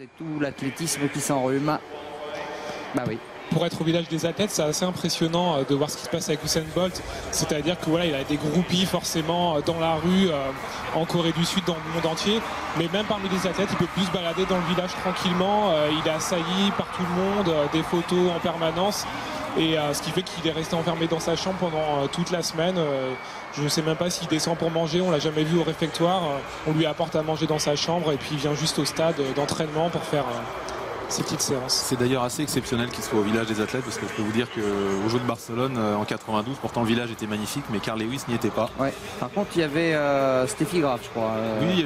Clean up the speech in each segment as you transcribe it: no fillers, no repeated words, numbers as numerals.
C'est tout l'athlétisme qui s'enrhume. Bah oui. Pour être au village des athlètes, c'est assez impressionnant de voir ce qui se passe avec Usain Bolt. C'est-à-dire que voilà, il a des groupies forcément dans la rue, en Corée du Sud, dans le monde entier. Mais même parmi les athlètes, il peut plus se balader dans le village tranquillement. Il est assailli par tout le monde, des photos en permanence. Et ce qui fait qu'il est resté enfermé dans sa chambre pendant toute la semaine. Je ne sais même pas s'il descend pour manger, on l'a jamais vu au réfectoire. On lui apporte à manger dans sa chambre et puis il vient juste au stade d'entraînement pour faire ces petites séances. C'est d'ailleurs assez exceptionnel qu'il soit au village des athlètes, parce que je peux vous dire qu'au Jeux de Barcelone en 92, pourtant le village était magnifique, mais Carl Lewis n'y était pas. Ouais. Par contre, il y avait Steffi Graf, je crois. Oui,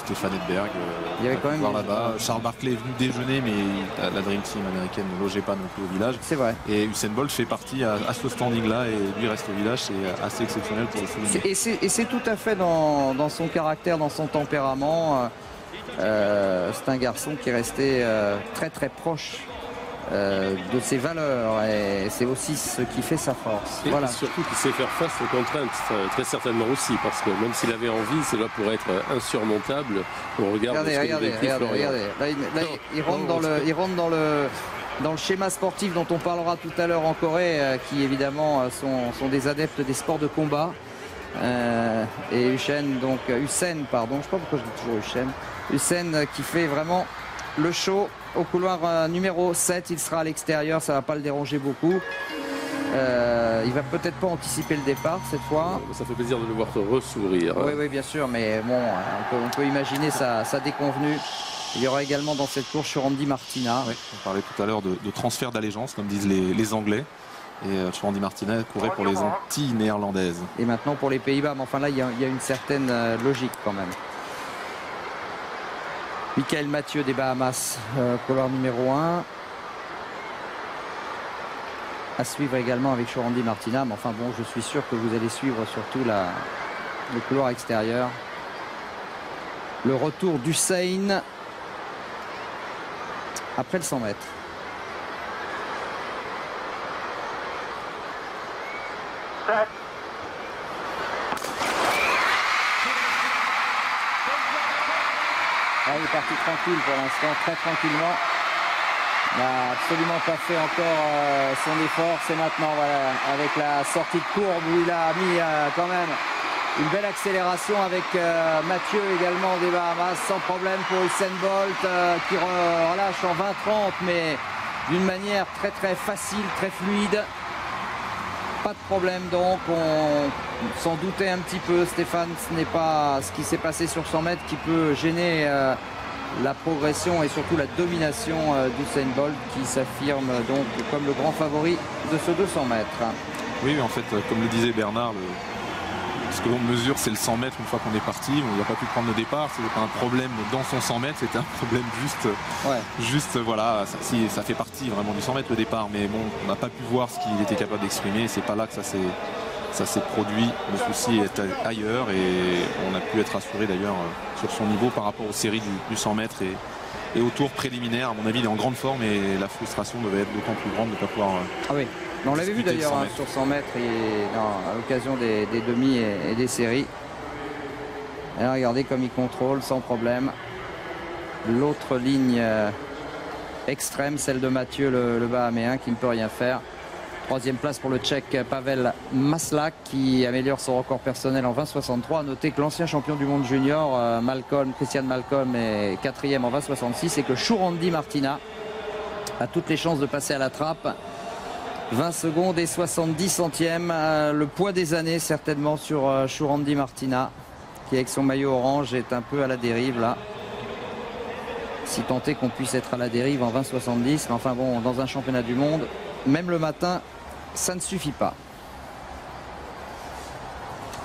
Stéphane Edberg. Il y avait quand même là-bas. Charles Barkley est venu déjeuner, mais la Dream Team américaine ne logeait pas non plus au village. C'est vrai. Et Usain Bolt fait partie à ce standing-là, et lui reste au village. C'est assez exceptionnel pour le souligner. Et c'est tout à fait dans son caractère, dans son tempérament. C'est un garçon qui est resté très très proche de ses valeurs, et c'est aussi ce qui fait sa force. Et voilà. surtout qu'il sait faire face aux contraintes, très certainement aussi, parce que même s'il avait envie, cela pourrait être insurmontable au regard de ce que nous décrit Florian. Là, il rentre dans le schéma sportif dont on parlera tout à l'heure en Corée, qui évidemment sont des adeptes des sports de combat. Et Usain, je sais pas pourquoi je dis toujours Usain qui fait vraiment le show au couloir numéro 7. Il sera à l'extérieur, ça va pas le déranger beaucoup. Il va peut-être pas anticiper le départ cette fois. Ça fait plaisir de le voir se ressourire. Oui, bien sûr, mais bon, on peut imaginer sa déconvenue. Il y aura également dans cette course Churandi Martina. Oui, on parlait tout à l'heure de transfert d'allégeance, comme disent les Anglais. Et Churandi Martina courait pour les Antilles néerlandaises. Et maintenant pour les Pays-Bas, mais enfin là il y a une certaine logique quand même. Michael Mathieu des Bahamas, couloir numéro 1. À suivre également avec Churandi Martina, mais enfin bon, je suis sûr que vous allez suivre surtout le couloir extérieur. Le retour d'Usain après le 100 mètres. Il est parti tranquille pour l'instant, très tranquillement. Il n'a absolument pas fait encore son effort. C'est maintenant, voilà, avec la sortie de courbe où il a mis quand même une belle accélération avec Mathieu également des Bahamas, sans problème pour Usain Bolt qui relâche en 20-30, mais d'une manière très très facile, très fluide. Pas de problème donc, on s'en doutait un petit peu, Stéphane, ce n'est pas ce qui s'est passé sur 100 mètres qui peut gêner la progression et surtout la domination d'Usain Bolt, qui s'affirme donc comme le grand favori de ce 200 mètres. Oui, en fait, comme le disait Bernard, ce que l'on mesure, c'est le 100 mètres une fois qu'on est parti. On n'a pas pu prendre le départ, c'était pas un problème dans son 100 mètres, c'était un problème juste voilà, ça fait partie vraiment du 100 mètres le départ, mais bon, on n'a pas pu voir ce qu'il était capable d'exprimer. C'est pas là que ça s'est produit. Le souci est ailleurs, et on a pu être rassuré d'ailleurs sur son niveau par rapport aux séries du 100 mètres et au tour préliminaire. À mon avis, il est en grande forme, et la frustration devait être d'autant plus grande de ne pas pouvoir. Ah oui. On l'avait vu d'ailleurs sur 100 mètres à l'occasion des demi et des séries. Et là, regardez comme il contrôle sans problème. L'autre ligne extrême, celle de Mathieu le Bahaméen, qui ne peut rien faire. Troisième place pour le Tchèque Pavel Maslak, qui améliore son record personnel en 20,63. Notez que l'ancien champion du monde junior Christian Malcolm est quatrième en 20,66, et que Churandi Martina a toutes les chances de passer à la trappe. 20 secondes et 70 centièmes, le poids des années certainement sur Churandi Martina, qui avec son maillot orange est un peu à la dérive là. Si tant est qu'on puisse être à la dérive en 20,70, mais enfin bon, dans un championnat du monde, même le matin, ça ne suffit pas.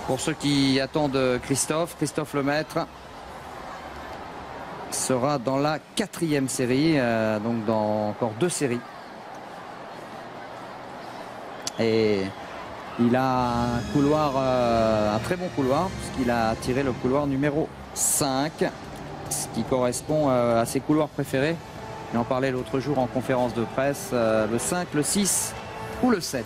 Pour ceux qui attendent Christophe Lemaître sera dans la 4e série, donc dans encore 2 séries. Et il a un couloir, un très bon couloir, puisqu'il a tiré le couloir numéro 5, ce qui correspond à ses couloirs préférés. Il en parlait l'autre jour en conférence de presse, le 5, le 6 ou le 7.